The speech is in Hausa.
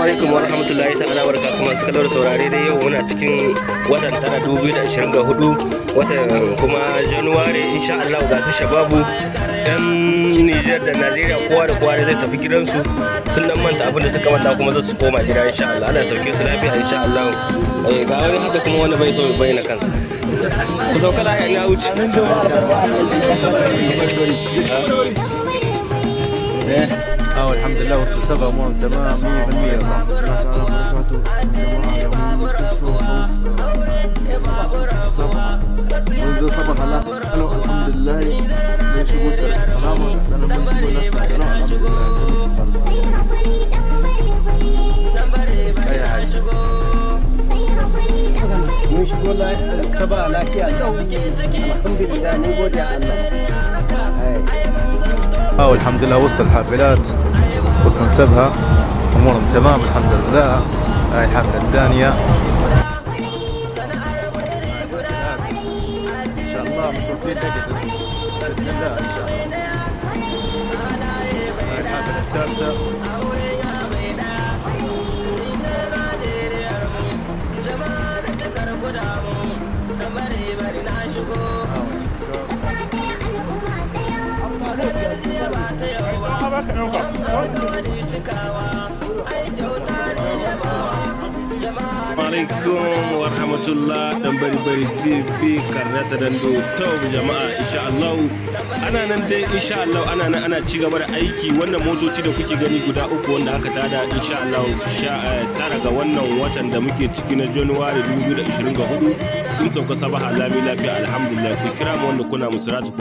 alaikum wa rahmatullahi ta'ala wa barakatuh masu kallon saurare da yau muna cikin watan tara 2024 watan kuma Januwari insha Allah ga su shababu yan Nijar da Najeriya kowa da kowa zai tafi gidansu sun nan manta abin da suka manta kuma za su koma gida insha Allah ana sauke su lafiya insha Allah ga wani haka kuma wanda bai so ya bayyana kansa ku sauka lafiya na wuce الحمد لله وسط سبع امور تمام 100% الله تعالى بركاته جماعه يوم منذ صبح الله الحمد لله من شغل السلام انا من شغل الحمد لله اي حاجه من شغل سبع لكن الحمد لله نقول يا الله والحمد لله وسط الحافلات وسط نسبها امورهم تمام الحمد لله. هاي الحافله الثانيه ان شاء الله متوكلين باذن الله ان شاء الله. هاي الحافله الثالثه alaikum wa rahmatullah dan bari TV karnata dan do to jama'a insha Allah ana nan dai insha Allah ana ci gaba da aiki wannan motoci da kuke gani guda uku wanda aka tada insha Allah tara ga wannan watan da muke ciki na January 2024 sun sauka sabaha lami lafiya alhamdulillah ku kira mu wanda kuna musuratu